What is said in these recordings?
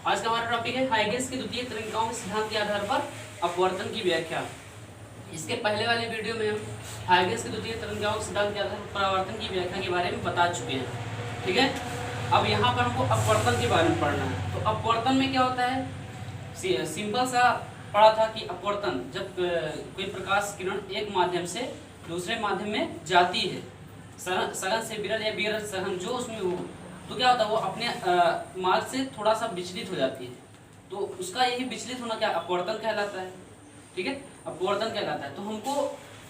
आज का हमारा टॉपिक है हाइगेंस की द्वितीय तरंगिकाओं के सिद्धांत के आधार पर अपवर्तन की व्याख्या। इसके पहले वाले वीडियो में हम हाइगेंस की द्वितीय तरंगिकाओं के सिद्धांत के आधार पर परावर्तन की व्याख्या के बारे में बता चुके हैं। ठीक है, अब यहाँ पर हमको अपवर्तन के बारे में पढ़ना है। तो अपवर्तन में क्या होता है, सिंपल सा पढ़ा था कि अपवर्तन जब कोई प्रकाश किरण एक माध्यम से दूसरे माध्यम में जाती है, सघन से विरल या विरल सघन जो उसमें हो, तो क्या होता है वो अपने मार्ग से थोड़ा सा विचलित हो जाती है। तो उसका यही विचलित होना क्या अपवर्तन कहलाता है। ठीक है, अपवर्तन कहलाता है। तो हमको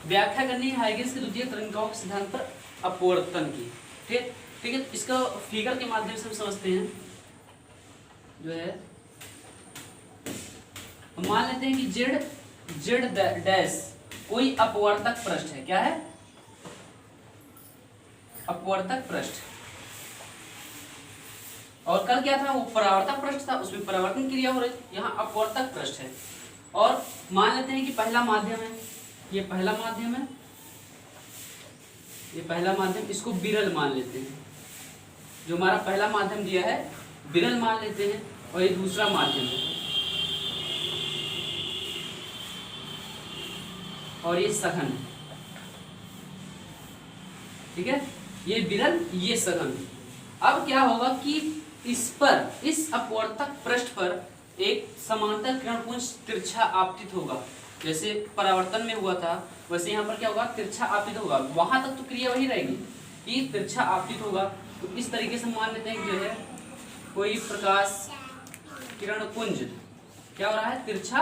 व्याख्या करनी है हाइगेंस की द्वितीय तरंगिकाओं के सिद्धांत पर अपवर्तन की। ठीक है, इसका फिगर के माध्यम से हम समझते हैं। जो है हम मान लेते हैं कि जेड डैश कोई अपवर्तक पृष्ठ है। क्या है? अपवर्तक पृष्ठ। और कल क्या था, वो परावर्तक पृष्ठ था, उसमें परावर्तन क्रिया हो रही थी। यहाँ अपवर्तक पृष्ठ है। और मान लेते हैं कि पहला माध्यम है, ये पहला माध्यम है, ये पहला माध्यम, इसको विरल मान लेते हैं। जो हमारा पहला माध्यम दिया है विरल मान लेते हैं, और ये दूसरा माध्यम है, और ये सघन। ठीक है, ये विरल ये सघन। अब क्या होगा कि इस पर, इस अपवर्तक पृष्ठ पर एक समांतर किरणपुंज तिरछा आपतित होगा। जैसे परावर्तन में हुआ था वैसे यहाँ पर क्या होगा, तिरछा आपतित होगा। वहां तक तो क्रिया वही रहेगी कि तिरछा आपतित होगा। तो इस तरीके से मान लेते हैं कि जो है कोई प्रकाश किरणपुंज क्या हो रहा है, तिरछा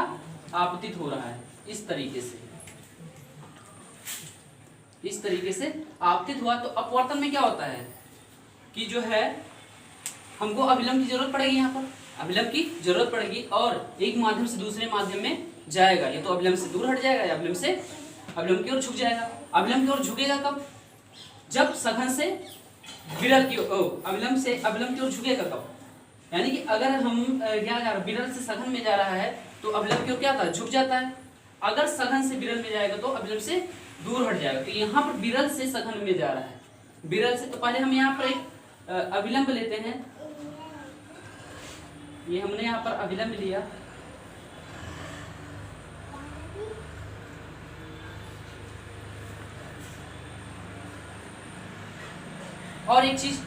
आपतित हो रहा है। इस तरीके से आपतित हुआ। तो अपवर्तन में क्या होता है कि जो है हमको अभिलंब की जरूरत पड़ेगी, यहाँ पर अभिलंब की जरूरत पड़ेगी, और एक माध्यम से दूसरे माध्यम में जाएगा। ये तो अभिलंब से दूर हट जाएगा या अभिलंब की ओर झुक जाएगा। अभिलंब की ओर झुकेगा कब? जब सघन से विरल की ओर, अभिलंब की ओर झुकेगा कब? यानी कि अगर हम क्या विरल से सघन में जा रहा है तो अभिलंब की ओर क्या था, झुक जाता है। अगर सघन से विरल में जाएगा तो अभिलंब से दूर हट जाएगा। तो यहाँ पर विरल से सघन में जा रहा है, विरल से। तो पहले हम यहाँ पर एक अभिलंब लेते हैं। ये हमने यहाँ पर अभिलंब लिया, और एक चीज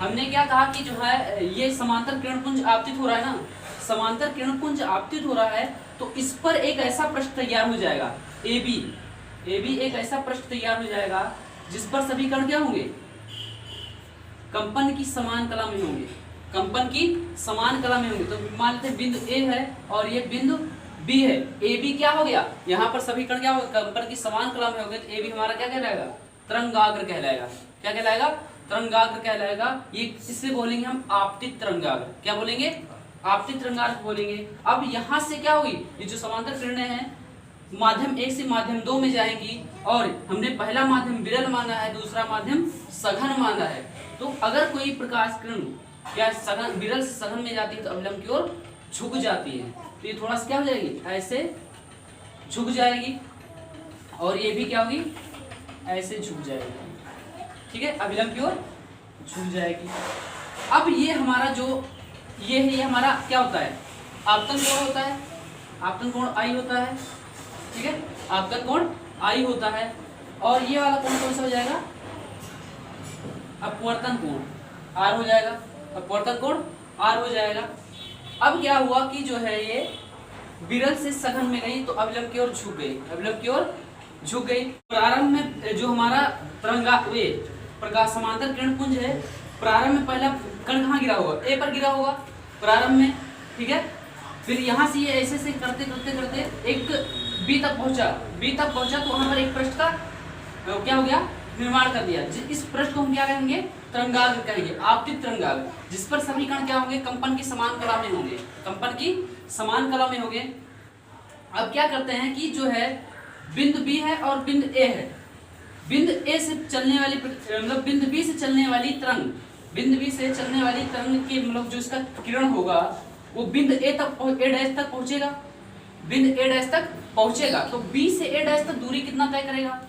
हमने क्या कहा कि जो है ये समांतर किरणपुंज आपतित हो रहा है ना, समांतर किरणपुंज आपतित हो रहा है। तो इस पर एक ऐसा पृष्ठ तैयार हो जाएगा, AB एक ऐसा पृष्ठ तैयार हो जाएगा जिस पर सभी कण क्या होंगे, कंपन की समान कला में होंगे, कंपन की समान कला में होंगे। तो मान लेते हैं बिंदु A है और ये बिंदु B है। AB क्या हो गया, यहाँ पर सभी कण क्या हो गए, कंपन की समान कला में हो गए। तो AB हमारा क्या कहलाएगा, तरंगाग्र कहलाएगा। क्या कहलाएगा, तरंगाग्र कहलाएगा। ये इससे बोलेंगे हम आपतित तरंगाग्र। क्या बोलेंगे, आपतित तरंगाग्र बोलेंगे। अब यहाँ से क्या होगी, ये जो समांतर किरणें हैं माध्यम 1 से माध्यम 2 में जाएंगी, और हमने पहला माध्यम विरल माना है, दूसरा माध्यम सघन माना है। तो अगर कोई प्रकाश किरण क्या सघन विरल से सघन में जाती है तो अभिलंब की ओर झुक जाती है। तो ये थोड़ा सा क्या हो जाएगी, ऐसे झुक जाएगी, और ये भी क्या होगी, ऐसे झुक जाएगी। ठीक है, अभिलंब की ओर झुक जाएगी। अब ये हमारा जो ये है, ये हमारा क्या होता है, आपतन कोण होता है। आपतन कोण I होता है। ठीक है, आपतन कोण I होता है। और ये वाला कोण कौन सा हो जाएगा, अपवर्तन कोण R हो जाएगा। अपवर्तन कोण R हो जाएगा। अब क्या हुआ कि जो है ये विरल से सघन में गई तो अभिलंब की ओर झुक गई, अभिलंब की ओर झुक गई। प्रारंभ में जो हमारा प्रकाश समांतर किरणपुंज है, प्रारंभ में पहला कण कहाँ गिरा होगा, A पर गिरा होगा प्रारंभ में। ठीक है, फिर यहाँ से ये ऐसे करते करते एक B तक पहुंचा। तो वहां पर एक पृष्ठ का क्या हो गया, निर्माण कर दिया। इस पृष्ठ को हम क्या कहेंगे, तरंगाग्र कहेंगे, आपतित तरंगाग्र, जिस पर सभी कण क्या होंगे, कंपन की समान कला में होंगे, कंपन की समान कला में होंगे। अब क्या करते हैं कि जो है बिंदु B है और बिंदु A है। बिंदु A से चलने वाली मतलब बिंदु B से चलने वाली तरंग, बिंदु B से चलने वाली तरंग की मतलब जो इसका किरण होगा वो बिंदु A डैश तक पहुंचेगा, बिंदु A डैश तक पहुंचेगा। तो B से A डैश तक दूरी कितना तय करेगा,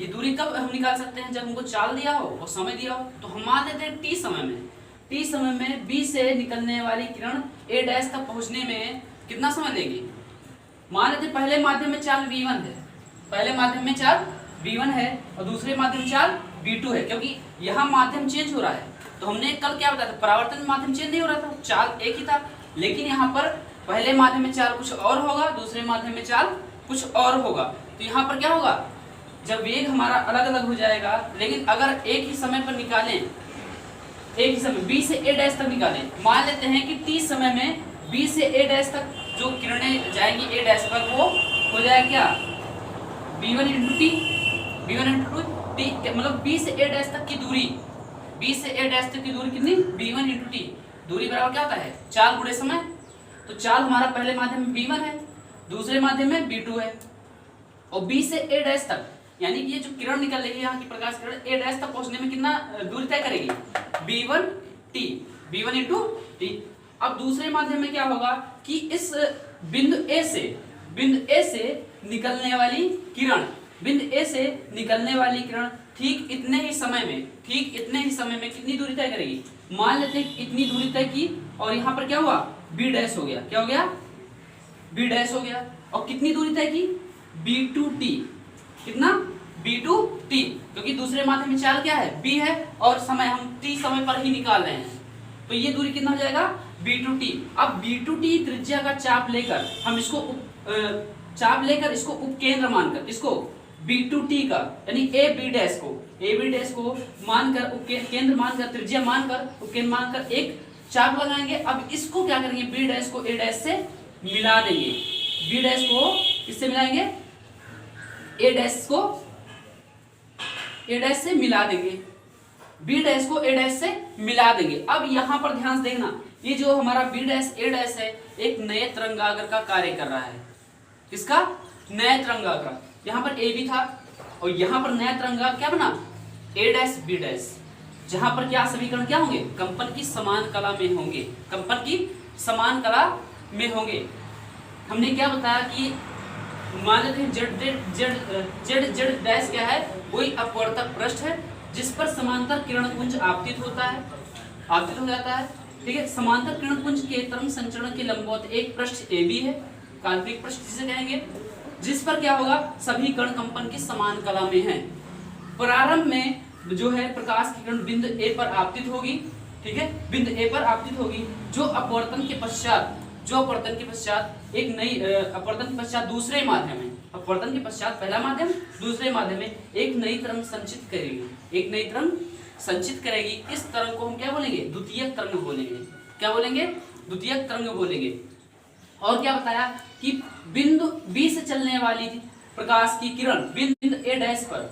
ये दूरी कब हम निकाल सकते हैं, जब हमको चाल दिया हो और समय दिया हो। तो हम मान लेते हैं T समय में, टी समय में बी से निकलने वाली किरण ए डैश तक पहुंचने में कितना समय लेगी। मान लेते पहले माध्यम में चाल v1 है, पहले माध्यम में चाल v1 है और दूसरे माध्यम चाल v2 है, क्योंकि यहाँ माध्यम चेंज हो रहा है। तो हमने कल क्या बताया था, परावर्तन में माध्यम चेंज नहीं हो रहा था, चाल एक ही था, लेकिन यहाँ पर पहले माध्यम में चाल कुछ और होगा, दूसरे माध्यम में चाल कुछ और होगा। तो यहाँ पर क्या होगा, जब वेग हमारा अलग अलग हो जाएगा, लेकिन अगर एक ही समय पर निकालें, एक ही समय b से a डैश तक निकालें, मान लेते हैं कि t समय में b से a डैश तक जो किरणें जाएंगी a डैश पर, वो हो जाएगा क्या, b1 into T, b1 into T, मतलब b से a डैश तक की दूरी, b से a डैश तक की दूरी कितनी, b1 इंटू टी, दूरी बराबर क्या होता है, चाल गुणे समय। तो चाल हमारा पहले माध्यम में b1 है, दूसरे माध्यम में b2 है, और b से a डैश तक, यानी कि ये जो किरण निकल रही है यहाँ की प्रकाश किरण a डैश तक पहुंचने में कितना दूरी तय करेगी, b1 t, b1 into T. अब दूसरे माध्यम में क्या होगा कि इस बिंदु A से निकलने वाली किरण, बिंदु A से निकलने वाली किरण ठीक इतने ही समय में कितनी दूरी तय करेगी, मान लेते हैं इतनी दूरी तय की, और यहाँ पर क्या हुआ, b डैश हो गया, क्या हो गया, b डैश हो गया, और कितनी दूरी तय की, b2t, कितना, b2t, क्योंकि दूसरे माध्यम में चाल क्या है, b है, और समय हम t समय पर ही निकाल रहे हैं, तो ये दूरी कितना हो जाएगा, b2t। अब b2t त्रिज्या का चाप लेकर हम इसको चाप लेकर इसको उपकेंद्र मानकर, इसको b2t का यानी a b डैश को मानकर, उपकेंद्र मानकर, त्रिज्या मानकर, उपकेंद्र मानकर एक चाप लगाएंगे। अब इसको क्या करेंगे, b डैश को a डैश से मिला देंगे, b डैश को किससे मिलाएंगे, a डैश को a डैश से मिला देंगे, b डैश को a डैश से मिला देंगे। अब यहाँ पर ध्यान से देखना, ये जो हमारा b डैश a डैश है, एक नए तरंगाग्र का कार्य कर रहा है, किसका, नए तरंगाग्र। यहाँ पर a भी था और यहाँ पर नया तरंगाग्र क्या बना, a डैश b डैश, जहाँ पर क्या समीकरण क्या होंगे, कंपन की समान कला में होंगे, कंपन की समान कला में होंगे। हमने क्या बताया कि मान लेते हैं जेड डैश क्या है, वही अपवर्तक पृष्ठ है जिस पर समांतर किरण पुंज आपतित होता है, आपतित हो जाता है, ठीक है। समांतर किरण पुंज के तरंग संचरण के लंबवत एक पृष्ठ AB है, काल्पनिक पृष्ठ जिसे कहेंगे, जिस पर क्या होगा, सभी कण कंपन की समान कला में हैं। प्रारंभ में जो है प्रकाश की किरण बिंदु A पर आपतित होगी, ठीक है, बिंदु A पर आपतित होगी, जो अपवर्तन के पश्चात एक नई अपवर्तन के पश्चात दूसरे माध्यम में, अपवर्तन के पश्चात पहला माध्यम, दूसरे माध्यम में एक नई तरंग संचित करेगी, एक नई तरंग संचित करेगी। इस तरंग को हम क्या बोलेंगे, द्वितीयक तरंग बोलेंगे, क्या बोलेंगे, द्वितीयक तरंग बोलेंगे। और क्या बताया कि बिंदु B से चलने वाली प्रकाश की किरण बिंदु A डैश पर,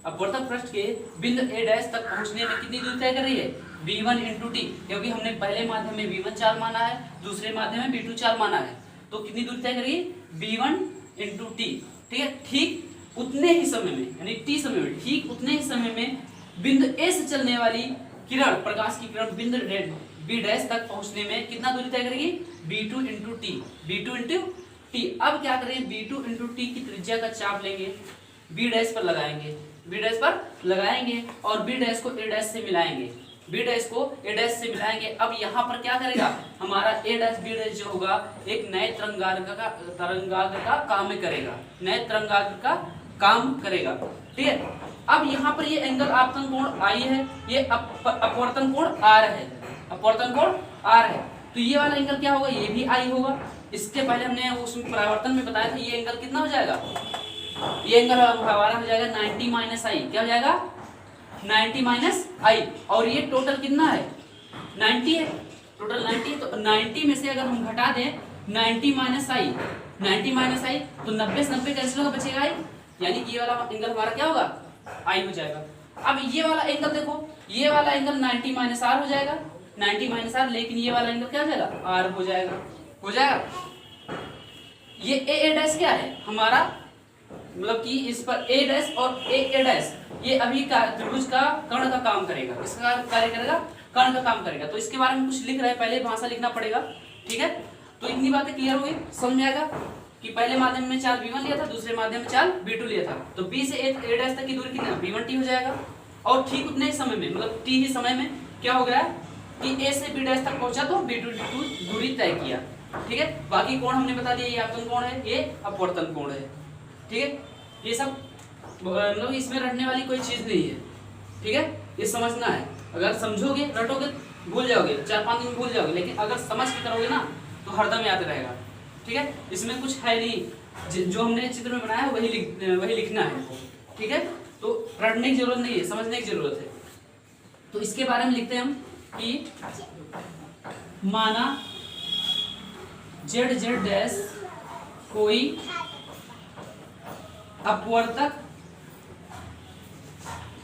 अपवर्तक पृष्ठ के बिंदु A डैश तक पहुंचने में कितनी दूरी तय कर रही है, b1 इंटू टी, क्योंकि हमने पहले माध्यम में b1 चाल माना है, दूसरे माध्यम में b2 चाल माना है, तो कितनी दूरी तय करेगी, b1 इंटू टी, ठीक है। ठीक उतने ही समय में, यानी t समय में, ठीक उतने ही समय में बिंदु A से चलने वाली किरण, प्रकाश की किरण बिंदु B डैश तक पहुंचने में कितना दूरी तय करेगी, b2 into T, b2 into T. अब क्या करेंगे, b2 इंटू टी की त्रिज्या का चाप लेंगे, b डैश पर लगाएंगे, b डैश पर लगाएंगे और b डैश को a डैश से मिलाएंगे, b डैश को a डैश से मिलाएंगे। अब यहाँ पर क्या करेगा, हमारा a डैश b डैश जो होगा एक नए तरंगाग्र का काम करेगा, नए तरंगाग्र का काम करेगा, ठीक है। अब यहाँ पर ये एंगल आपतन कोण I है, ये अपवर्तन कोण R है, अपवर्तन कोण R है, तो ये वाला एंगल क्या होगा, ये भी I होगा। इसके पहले हमने उसमें परावर्तन में बताया था, ये एंगल कितना हो जाएगा, ये एंगल हमारा हो जाएगा 90 माइनस आई, क्या हो जाएगा 90 माइनस आई, और ये टोटल कितना है 90 है, टोटल 90 है। तो 90 में से अगर हम घटा दें 90 माइनस आई, 90 माइनस आई, तो 90 से 90 कैंसिल होगा, बचेगा आई, यानी कि ये वाला एंगल हमारा क्या होगा, आई हो जाएगा। अब ये वाला एंगल देखो, ये वाला एंगल 90 माइनस आर हो जाएगा, 90 माइनस आर, लेकिन ये वाला एंगल क्या हो जाएगा, आर हो जाएगा, हो जाएगा। ये ए डैश क्या है हमारा, मतलब कि इस पर ए डैश और ए डैश ये अभी का त्रिभुज का कर्ण का काम करेगा, किसका कार्य करेगा, कर्ण का काम करेगा। तो इसके बारे में कुछ लिख रहे हैं, पहले भाषा लिखना पड़ेगा, ठीक है। तो इतनी बातें क्लियर हो गई, समझ में आएगा कि पहले माध्यम में चाल b1 लिया था, दूसरे माध्यम में चाल b2 लिया था, तो b से a डैश तक की दूरी कितना b1t हो जाएगा। और ठीक उतने ही समय में, मतलब t ही समय में क्या हो गया, कि ए से बी डैश तक पहुंचा तो बी टू दूरी तय किया। ठीक है, बाकी कोण हमने बता दिया, ये आपतन कोण है, ये अपवर्तन कोण है। ठीक है, ये सब मतलब इसमें रटने वाली कोई चीज नहीं है। ठीक है, ये समझना है, अगर समझोगे रटोगे भूल जाओगे, 4-5 दिन भूल जाओगे, लेकिन अगर समझ के करोगे ना तो हरदम याद रहेगा। ठीक है, इसमें कुछ है नहीं, जो हमने चित्र में बनाया है वही लिखना है। ठीक है, तो रटने की जरूरत नहीं है, समझने की जरूरत है। तो इसके बारे में लिखते हैं हम कि माना जेड जेड डैश कोई अपवर्तक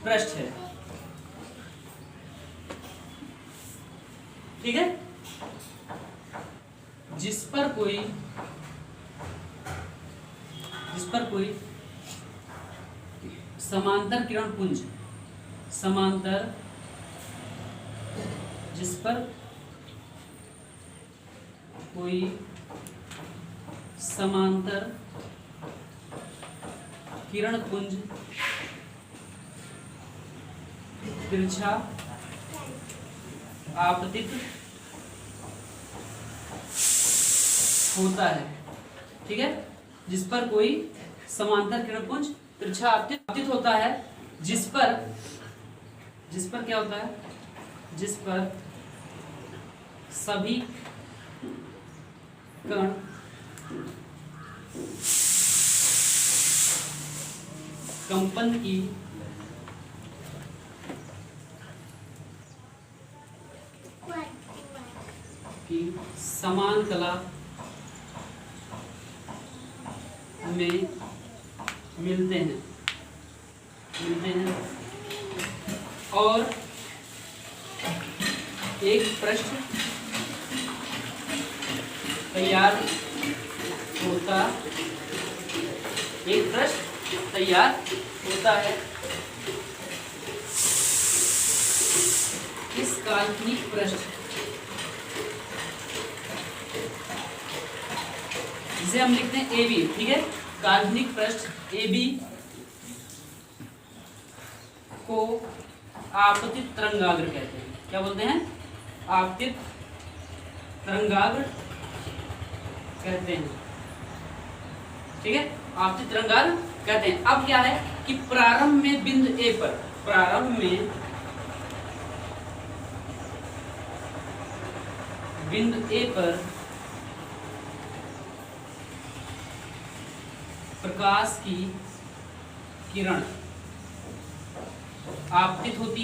पृष्ठ है। ठीक है, जिस पर कोई समांतर किरण पुंज जिस पर कोई समांतर किरण पुंज तिरछा आपतित होता है। ठीक है, जिस पर कोई समांतर किरण पुंज तिरछा आपतित होता है, जिस पर क्या होता है, जिस पर सभी कण कंपन की समान कला में मिलते हैं और एक पृष्ठ तैयार होता है। इस काल्पनिक पृष्ठ जिसे हम लिखते हैं AB। ठीक है, काल्पनिक पृष्ठ AB को आपतित तरंगाग्र कहते हैं। क्या बोलते हैं? आपतित तरंगाग्र कहते हैं। ठीक है, आपतित तरंगाग्र कहते हैं। अब क्या है कि प्रारंभ में बिंदु A पर, प्रकाश की किरण आपतित होती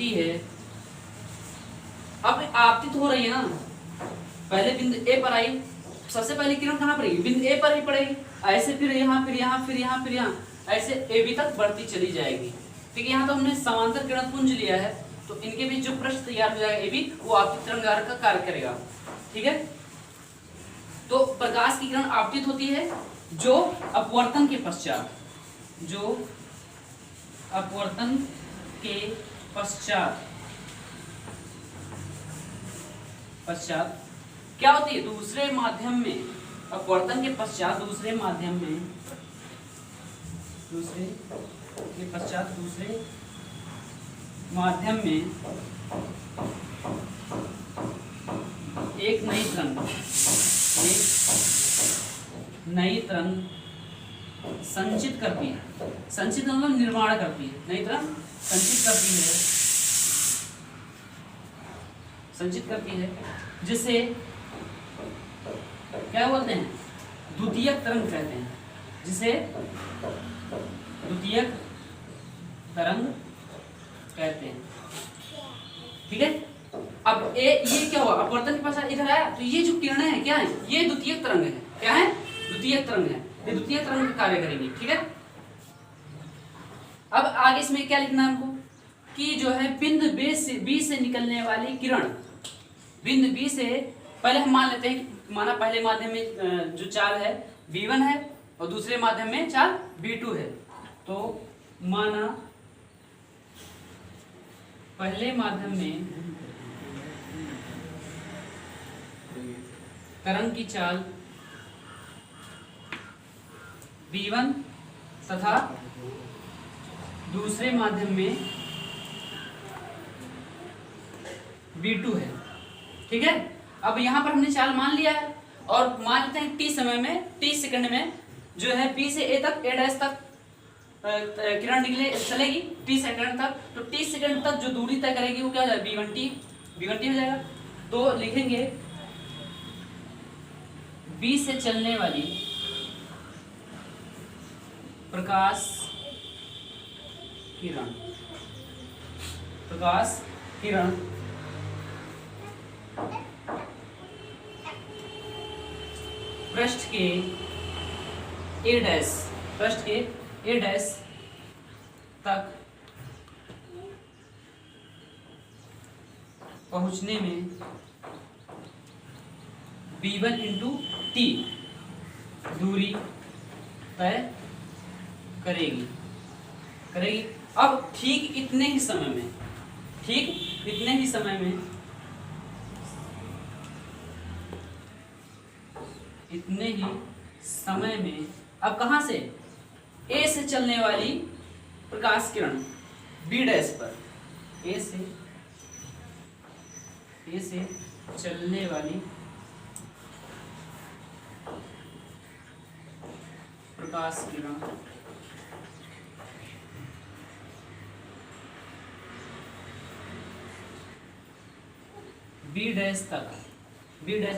है। अब आपतित हो रही है ना, पहले बिंदु A पर आई, सबसे पहले किरण कहाँ पड़ेगी? बिंदु A पर ही पड़ेगी। ऐसे फिर यहाँ, फिर यहाँ, फिर यहाँ, फिर यहाँ, ऐसे AB तक बढ़ती चली जाएगी। ठीक है, यहाँ तो हमने समांतर किरण पुंज लिया है, तो इनके बीच जो पृष्ठ तैयार हो जाएगा AB, वो आपतित तरंगाग्र का कार्य करेगा। ठीक है, तो प्रकाश की किरण आपतित होती है जो अपवर्तन के पश्चात क्या होती है? दूसरे माध्यम में, अपवर्तन के पश्चात दूसरे माध्यम में एक नई तरंग संचित करती है। संचित मतलब निर्माण करती है, नई तरंग संचित करती है, जिसे क्या बोलते हैं? द्वितीयक तरंग कहते हैं। जिसे द्वितीयक तरंग कहते हैं। ठीक है, अब ये क्या हुआ? अपवर्तन के पास इधर आया, तो ये जो किरणें हैं क्या है? ये द्वितीयक तरंग है। क्या है? द्वितीयक तरंग है। ये द्वितीयक तरंग का कार्य करेंगी। ठीक है, अब आगे इसमें क्या लिखना है हमको कि जो है बिंदु B से निकलने वाली किरण, बिंदु B से, पहले हम मान लेते हैं कि माना पहले माध्यम में जो चाल है V1 है और दूसरे माध्यम में चाल V2 है। तो माना पहले माध्यम में तरंग की चाल V1 तथा दूसरे माध्यम में B2 है। ठीक है, अब यहाँ पर हमने चाल मान लिया है और मान लेते हैं t समय में, t सेकंड में जो है B से A तक, A डैश तक किरण निकले चलेगी t सेकंड तक। तो t सेकंड तक जो दूरी तय करेगी वो क्या हो जाएगा, B1t हो जाएगा। तो लिखेंगे B से चलने वाली प्रकाश किरण पृष्ठ के A डैश तक पहुंचने में B1 × T दूरी तय करेगी। अब ठीक इतने ही समय में अब कहां से, A से चलने वाली प्रकाश किरण B डैश पर, A से चलने वाली प्रकाश किरण B डैश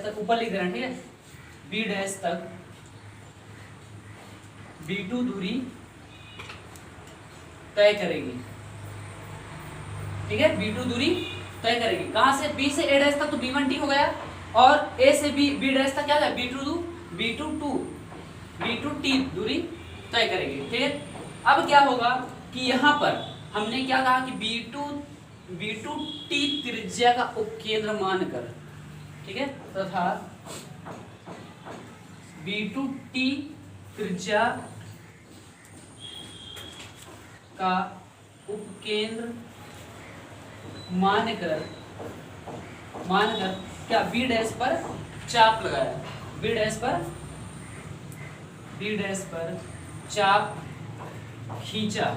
तक ऊपर लिख रहे हैं, ठीक है, B डैश तक B2 दूरी तय करेगी। ठीक है, B2 दूरी तय करेगी। कहां से, B से A डैश तक तो B1t हो गया और A से B डैश तक क्या है, B2t दूरी तय करेगी। ठीक है, अब क्या होगा कि यहां पर हमने क्या कहा कि B2t त्रिज्या का उपकेंद्र मानकर, ठीक है, तथा B2t त्रिज्या का उपकेंद्र मानकर क्या B डैश पर चाप लगाया, B डैश पर चाप खींचा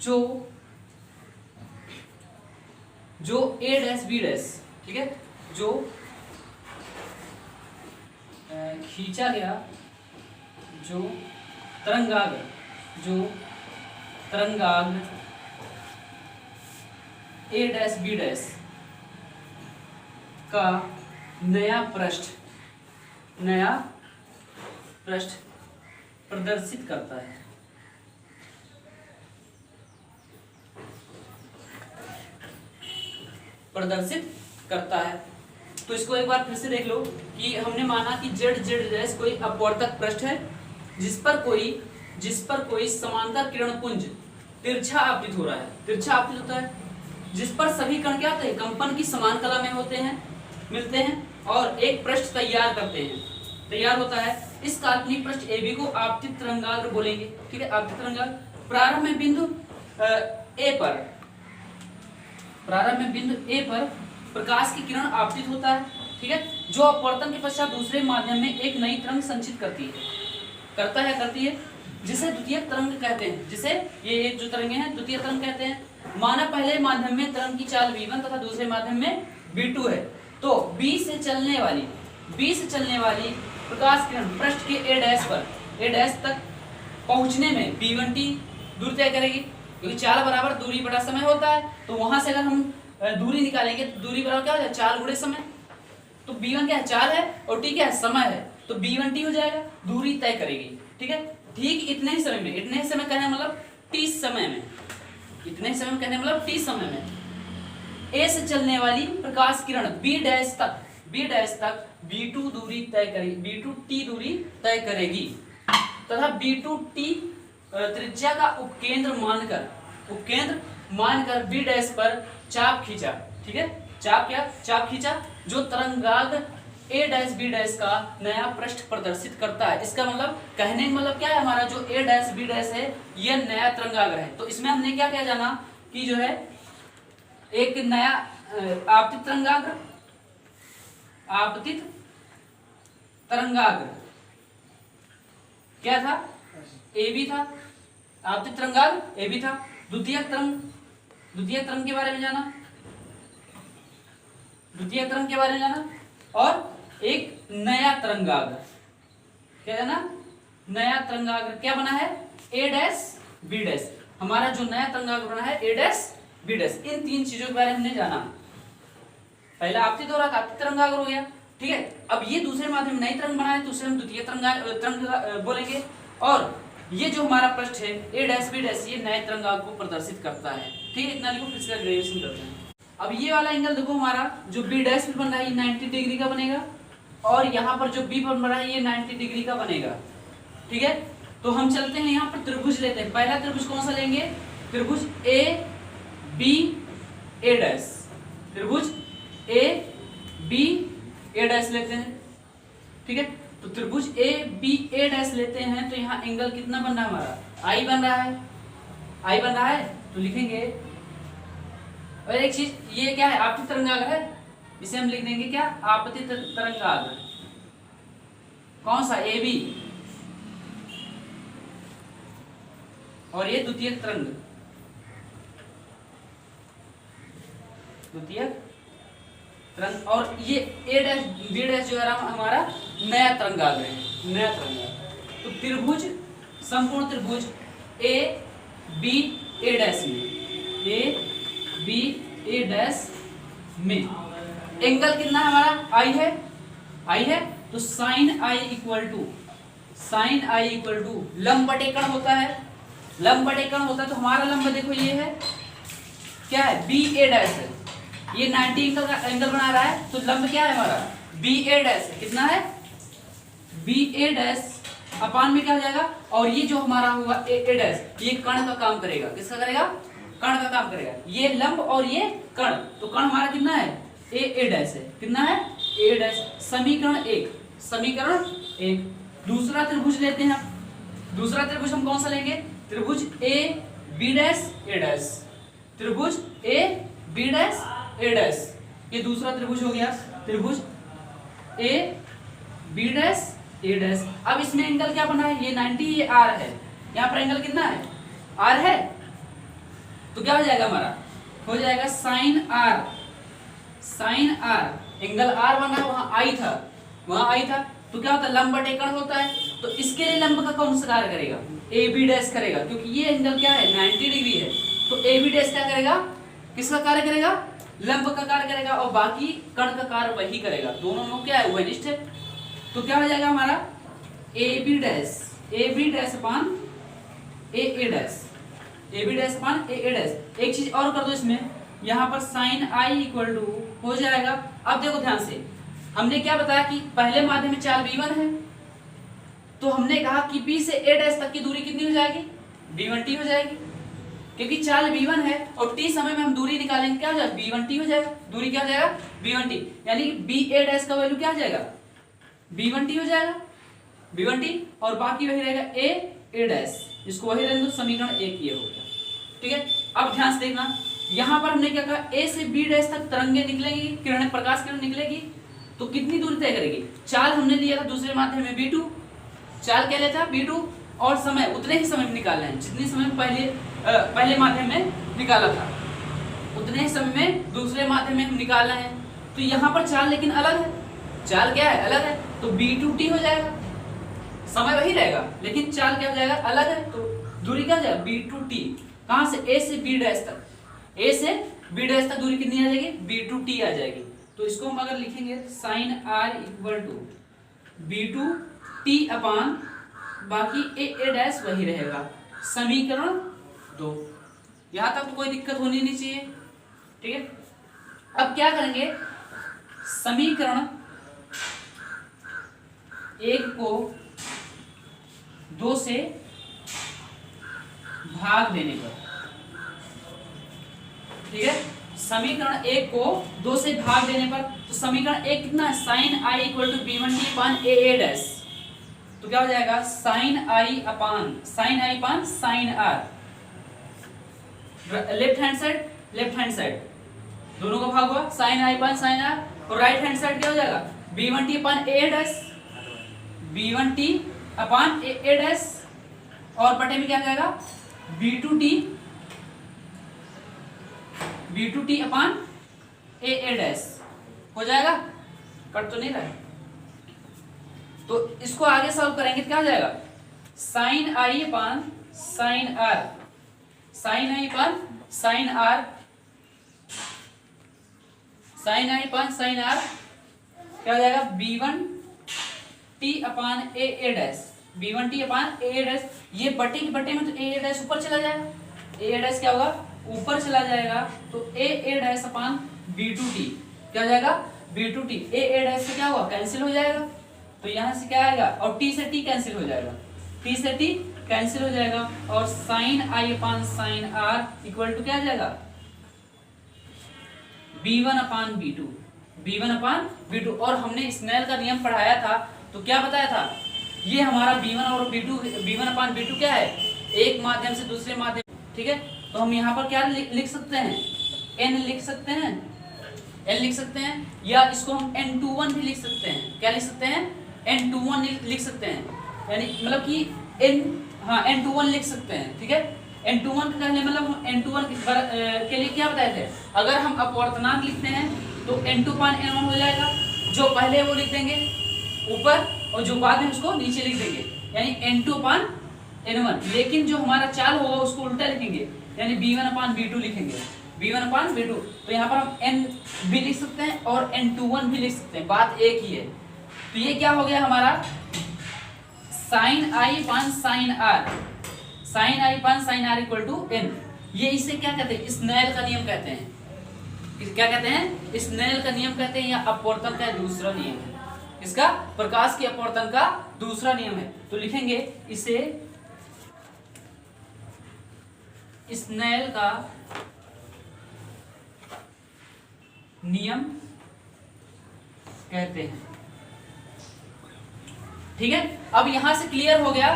जो A डैश B डैश, ठीक है, जो खींचा गया, जो तरंगाग्र A डैश B डैश का नया पृष्ठ प्रदर्शित करता है। तो इसको एक बार फिर से देख लो कि हमने माना कि Z डैश कोई अपवर्तक पृष्ठ है जिस पर कोई समांतर किरण पुंज तिरछा आपतित हो रहा है। तिरछा आपतित होता है जिस पर सभी कण क्या होते हैं, कंपन की समान कला में मिलते हैं और एक पृष्ठ तैयार होता है। इस काल्पनिक पृष्ठ AB को आपतित तरंगाग्र बोलेंगे। ठीक है, आपतित तरंगाग्र प्रारंभ में बिंदु A पर प्रकाश की किरण आपतित होता है। ठीक है, जो अपवर्तन के पश्चात दूसरे माध्यम में एक नई तरंग संचित करती है जिसे द्वितीयक तरंग कहते हैं। जिसे ये जो तरंगे हैं द्वितीय तरंग कहते हैं। माना पहले माध्यम में तरंग की चाल V1 तथा दूसरे माध्यम में V2 है, तो B से चलने वाली प्रकाश किरण पृष्ठ के A डैश तक पहुंचने में B1t दूरी तय करेगी, क्योंकि चाल बराबर दूरी बड़ा समय होता है। तो वहां से अगर हम दूरी निकालेंगे तो दूरी बराबर क्या हो जाएगा, चाल गुणे समय। तो B1 क्या है, चाल है, और T क्या है, समय है, तो B1t हो जाएगा, दूरी तय करेगी। ठीक है, ठीक इतने ही समय कहने मतलब T समय में A से चलने वाली प्रकाश किरण B डैश तक B2 दूरी तय करेगी, B2t दूरी तय करेगी तथा B2t त्रिज्या का उपकेंद्र मानकर B डैश पर चाप खींचा। ठीक है, चाप खींचा जो तरंगाग्र A डैश B डैश का नया पृष्ठ प्रदर्शित करता है। इसका मतलब कहने का मतलब क्या है, हमारा जो A डैश B डैश है यह नया तरंगाग्र है। तो इसमें हमने क्या जाना कि जो है एक नया आपतित तरंगाग्र क्या था, AB था, आपतित तरंगाग्र AB था। द्वितीयक तरंग द्वितीय तरंग के बारे में जाना, द्वितीय तरंग के बारे में जाना, और एक नया तरंगाग्र, क्या जाना, नया तरंगाग्र क्या बना है, ए डैश बी डैश। हमारा जो नया तरंगाग्र बना है ए डैश बी डैश, इन तीन चीजों के बारे में हमने जाना। पहला आपतित हो रहा था, आपतित तरंगाग्र हो गया, ठीक है। अब ये दूसरे माध्यम में नई तरंग बना है तो उसे हम द्वितीय तरंग बोलेंगे। और ये जो हमारा पृष्ठ है ए डैश बी डैश, ये नए तरंगाग्र को प्रदर्शित करता है, ठीक है। इतना लिखो, फिर इसका ग्रेजुएशन करते हैं। अब ये वाला एंगल देखो, हमारा जो बी डैश पे बन रहा है ये 90 डिग्री का बनेगा, और यहाँ पर जो बी बन रहा है ये 90 डिग्री का बनेगा, ठीक है। तो हम चलते हैं यहाँ पर त्रिभुज लेते हैं। पहला त्रिभुज कौन सा लेंगे, त्रिभुज ए बी ए डैश, त्रिभुज ए बी ए डैश लेते हैं, ठीक है। तो त्रिभुज ए बी ए डैश लेते हैं तो यहाँ एंगल कितना बन रहा है हमारा, आई बन रहा है, आई बन रहा है, तो लिखेंगे। और एक चीज, ये क्या है, आपतित तरंगाग्र है, इसे हम लिख देंगे क्या, आपतित तरंगाग्र। कौन सा, ए बी, और ये द्वितीय तरंग, द्वितीय तरंग। और ये ए डैश बी डैश जो है हमारा नया तरंगाग्र है, नया तरंगाग्र। तो त्रिभुज, संपूर्ण त्रिभुज ए बी ए डैश में, ए बी ए डैश में एंगल कितना है हमारा, आई है, आई है। तो sine i equal to, sine i equal to लंब बटे कर्ण होता है, लंब बटे कर्ण होता है। तो हमारा लंब देखो ये है, क्या है, बी ए डैश है, ये 90 एंगल का एंगल बना रहा है, तो लंब क्या है हमारा, बी ए डैश, कितना है, बी ए डैश अपान में क्या हो जाएगा, और ये जो हमारा होगा ए ए डैश, ये कर्ण का काम करेगा, किसका करेगा, कर्ण का काम करेगा। ये लंब और ये कर्ण, तो कर्ण हमारा कितना है, ए ए डैश है, कितना है, ए डैश। समीकरण एक, समीकरण एक। दूसरा त्रिभुज लेते हैं, दूसरा त्रिभुज हम कौन सा लेंगे, त्रिभुज A B dash A dash, त्रिभुज A B dash A dash, ये दूसरा त्रिभुज हो गया, त्रिभुज A B dash A dash. अब इसमें एंगल क्या बना है, ये 90, ये आर है, यहाँ पर एंगल कितना है, आर है, तो क्या हो जाएगा हमारा, हो जाएगा sine r, sine r, angle r बना, वहां आई था, वहां आई था, तो क्या होता है, लंब बटे कर्ण होता है। तो इसके लिए लंब का कौन सा कार्य करेगा, ए बी डैश करेगा, क्योंकि ये एंगल क्या है, 90 डिग्री है, तो ए बी डैश क्या करेगा, किसका कार्य करेगा, लंब का कार्य करेगा, और बाकी कर्ण का कार्य वही करेगा, दोनों में क्या है, वनिष्ठ है। तो क्या हो जाएगा हमारा, A B dash upon A A dash, A B dash upon A A dash. एक चीज और कर दो इसमें, यहाँ पर साइन आई इक्वल टू हो जाएगा। अब देखो ध्यान से, हमने क्या बताया कि पहले माध्यम में चाल b1 है, तो हमने कहा कि b से a डैश तक की दूरी कितनी हो जाएगी, b1t हो जाएगी, क्योंकि चाल b1 है और t समय में हम दूरी निकालेंगे, क्या हो जाएगा, b1t हो जाएगा, दूरी क्या हो जाएगा, b1t, यानी ba डैश का वैल्यू क्या हो जाएगा, b1t हो जाएगा, b1t, और बाकी वही रहेगा a a डैश, इसको वही रहने दो, समीकरण एक ये हो गया, ठीक है। अब ध्यान से देखना, यहाँ पर हमने क्या कहा, a से b डैश तक तरंगे निकलेंगी, किरण, प्रकाश किरण निकलेगी, तो कितनी दूरी तय करेगी, चाल हमने लिया था दूसरे माध्यम में b2, चाल क्या लेता है b2, और समय उतने ही समय में निकालना है जितने समय पहले माध्यम में निकाला था, उतने ही समय में दूसरे माध्यम में हम निकालना है। तो यहाँ पर चाल लेकिन अलग है, चाल क्या है, अलग है, तो b2t हो जाएगा, समय वही रहेगा लेकिन चाल क्या हो जाएगा, अलग है, तो दूरी क्या हो जाएगा, b2t। कहाँ से, a से b डैश तक, a से b डैश तक दूरी कितनी आ जाएगी, b2t आ जाएगी। तो इसको हम अगर लिखेंगे sine r equal to b2t upon बाकी a डैश वही रहेगा, समीकरण 2। यहाँ तक तो कोई दिक्कत होनी नहीं चाहिए, ठीक है। अब क्या करेंगे, समीकरण 1 को 2 से भाग देने पर, ठीक है, समीकरण 1 को 2 से भाग देने पर, तो समीकरण 1 कितना है, sine i equal to b1t upon A A dash, तो क्या हो जाएगा, sine i upon sine r, left hand side दोनों का भाग हुआ, sine i upon sine r, और राइट हैंड साइड क्या हो जाएगा, b1t upon A A dash, b1t upon A A dash, और बटे में क्या जाएगा, b2t B2T upon A dash हो जाएगा, कट तो नहीं रहा है। तो इसको आगे सॉल्व करेंगे तो क्या हो जाएगा, sine i upon sine r, sine i upon sine r, sine i upon sine r क्या हो जाएगा, B1T upon A dash, B1T upon A dash. ये बटे के बटे में तो A डैश ऊपर चला जाएगा, A डैश क्या होगा, ऊपर चला जाएगा, तो A डैश अपान B2T क्या हो जाएगा, B2T A डैश से क्या होगा, कैंसिल हो जाएगा, तो यहाँ से क्या आएगा, और T से T कैंसिल हो जाएगा, T से T कैंसिल हो जाएगा, और sine i upon sine r equal to क्या आ जाएगा, B1 upon B2, B1 upon B2। और हमने स्नेल का नियम पढ़ाया था, तो क्या बताया था, ये हमारा B1 और B1 अपान B2 क्या है, एक माध्यम से दूसरे माध्यम, ठीक है। तो हम यहाँ पर क्या लिख सकते हैं, n लिख सकते हैं, n लिख सकते हैं, या इसको हम n21 भी लिख सकते हैं, क्या लिख सकते हैं, n21 लिख सकते हैं, यानी मतलब कि n21 लिख सकते हैं, ठीक है। n21 का कहने मतलब हम n21 के लिए क्या बताए थे, अगर हम अपवर्तनांक लिखते हैं तो n2 अपान n1 हो जाएगा, जो पहले है वो लिख देंगे ऊपर और जो बाद में उसको नीचे लिख देंगे, यानी n2 अपान n1। लेकिन जो हमारा चाल होगा उसको उल्टा लिखेंगे, यानी B1 अपान B2 लिखेंगे, B1 अपान B2। तो यहाँ पर हम n भी लिख सकते हैं और n21 भी लिख सकते हैं, बात एक ही है। तो ये क्या हो गया हमारा, sine i upon sine r, sine i upon sine r equal to n। ये इसे क्या कहते हैं, स्नेल का नियम कहते हैं, क्या कहते हैं, स्नेल का नियम कहते हैं, या अपवर्तन का दूसरा नियम है, इसका प्रकाश के अपवर्तन का दूसरा नियम है। तो लिखेंगे इसे स्नेल का नियम कहते हैं, ठीक है। अब यहां से क्लियर हो गया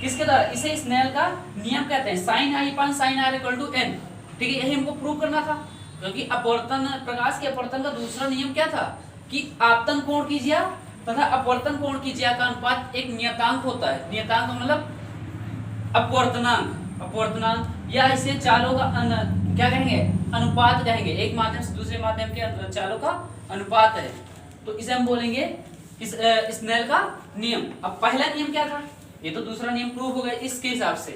किसके द्वारा, इसे स्नेल का नियम कहते हैं, sine i upon sine r equal to n, ठीक है। यही हमको प्रूव करना था, क्योंकि अपवर्तन, प्रकाश के अपवर्तन का दूसरा नियम क्या था कि आपतन कोण की ज्या तथा अपवर्तन कोण की ज्या का अनुपात एक नियतांक होता है, नियतांक मतलब अपवर्तनांक, अपवर्तनांक, या इसे चालों का क्या कहेंगे, अनुपात कहेंगे, एक माध्यम से दूसरे माध्यम के चालों का अनुपात है, तो इसे हम बोलेंगे स्नेल का नियम। अब पहला नियम क्या था, ये तो दूसरा नियम प्रूव हो गया, इसके हिसाब से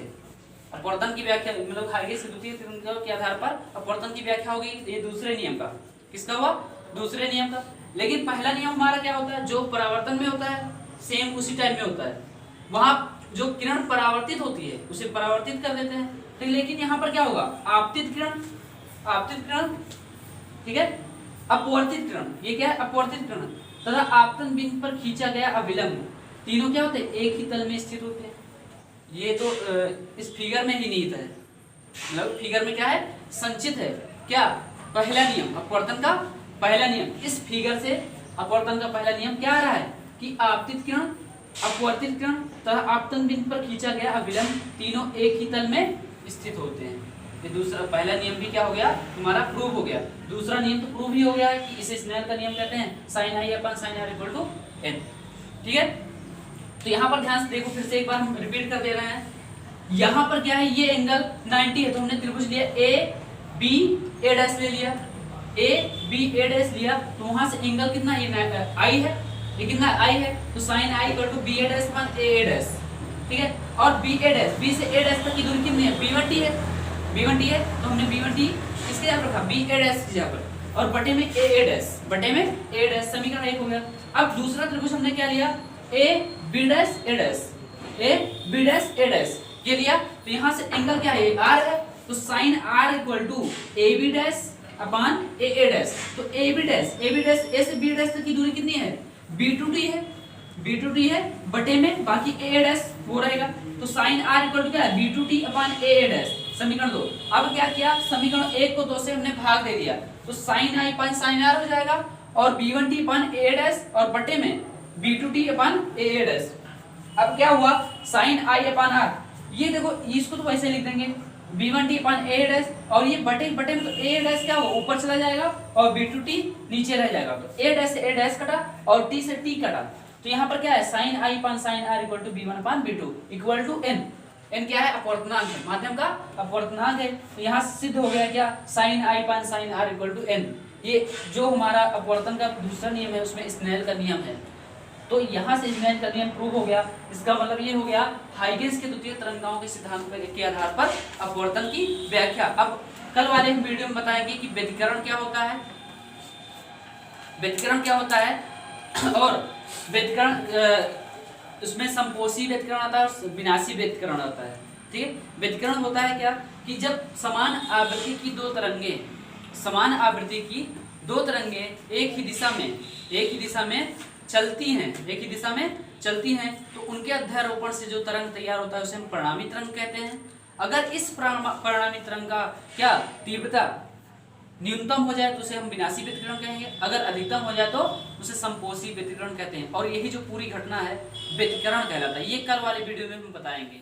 अपवर्तन की व्याख्या मतलब हाइगेस के द्वितीय तरीके के आधार पर अपवर्तन की व्याख्या हो गई, ये दूसरे नियम का, किसका हुआ, दूसरे नियम का। लेकिन पहला नियम हमारा क्या होता है, जो परावर्तन में होता है सेम उसी टाइम में होता है, वहां जो किरण परावर्तित होती है उसे परावर्तित कर देते हैं, ठीक। लेकिन यहाँ पर क्या होगा, आपतित किरण, आपतित किरण, ठीक है, अपवर्तित किरण, ये क्या है, अपवर्तित किरण तथा आपतन बिंदु पर खींचा गया अविलंब, तीनों क्या होते हैं, एक ही तल में स्थित होते हैं। ये तो इस फिगर में ही निहित है, मतलब फिगर में क्या है, संचित है, क्या, पहला नियम, अपवर्तन का पहला नियम। इस फिगर से अपवर्तन का पहला नियम क्या आ रहा है कि आपतित किरण, अपवर्तित किरण तथा आपतन बिंदु पर खींचा गया अविलंब तीनों एक ही तल में स्थित होते हैं। ये दूसरा, पहला नियम भी क्या हो गया तुम्हारा, प्रूव हो गया। दूसरा नियम तो प्रूव ही हो गया है कि इसे स्नेल का नियम कहते हैं, sine i upon sine r equal to n, ठीक है। तो यहाँ पर ध्यान से देखो, फिर से एक बार हम रिपीट कर दे रहे हैं, यहाँ पर क्या है, ये एंगल 90 है, तो हमने त्रिभुज लिया A B A डैश ले लिया, A B A डैश लिया, तो वहां से एंगल कितना, ये I है, ये कितना I है, तो sine I equal to B A dash upon A dash, ठीक है। और B A डैश, B से A डैश तक की दूरी कितनी है, B1T है, B1T है, तो हमने B1T इसके यहाँ पर रखा, B A डैश की जगह पर, और बटे में A डैश, बटे में A डैश, समीकरण 1 हो गया। अब दूसरा त्रिभुज हमने क्या लिया, A B dash A dash, A B dash A dash ये लिया, तो यहाँ से एंगल क्या है, R है, तो sine R equal to A B dash upon A A dash, तो A B डैश A से B डैश तक की दूरी कितनी है, B2T है, B2T है, बटे में बाकी A डैश वो रहेगा, तो साइन R इक्वल टू क्या है, B2T अपान A डैश, समीकरण 2। अब क्या किया, समीकरण 1 को 2 से हमने भाग दे दिया, तो sine I upon sine R हो जाएगा, और B1T अपान A डैश और बटे में B2T अपान A डैश। अब क्या हुआ, साइन I अपान R, ये देखो इसको तो वैसे लिख देंगे, B1T अपान A डैश, और ये बटे बटे में तो A डैश क्या होगा, ऊपर चला जाएगा, और B2T नीचे रह जाएगा, तो A डैश से A डैश कटा और T से T कटा, तो यहाँ पर क्या है, sine I upon sine R equal to B1 upon B2 equal to n, n क्या है? अपवर्तनांक है, माध्यम का अपवर्तनांक है। तो यहाँ सिद्ध हो गया क्या? sin i upon sin r equal to n। ये जो हमारा अपवर्तन का दूसरा नियम है उसमें स्नेल का नियम है, तो यहाँ से स्नेल का नियम प्रूव हो गया। इसका मतलब ये हो गया हाइगेंस के द्वितीय तरंगाओं के सिद्धांत के आधार पर अपवर्तन की व्याख्या। अब कल वाले हम वीडियो में बताएंगे कि व्यतिकरण क्या होता है, व्यतिकरण क्या होता है, और व्यतिकरण उसमें संपोषी व्यतिकरण आता है और विनाशी व्यतिकरण आता है। ठीक है, व्यतिकरण होता है क्या कि जब समान आवृत्ति की दो तरंगे, समान आवृत्ति की दो तरंगे एक ही दिशा में चलती हैं, एक ही दिशा में चलती हैं, तो उनके अध्यारोपण से जो तरंग तैयार होता है उसे हम परिणामी तरंग कहते हैं। अगर इस परिणामी तरंग का क्या तीव्रता न्यूनतम हो जाए तो उसे हम विनाशी व्यतिकरण कहेंगे, अगर अधिकतम हो जाए तो उसे संपोषी व्यतिकरण कहते हैं। और यही जो पूरी घटना है व्यतिकरण कहलाता है। ये कल वाले वीडियो में हम बताएंगे।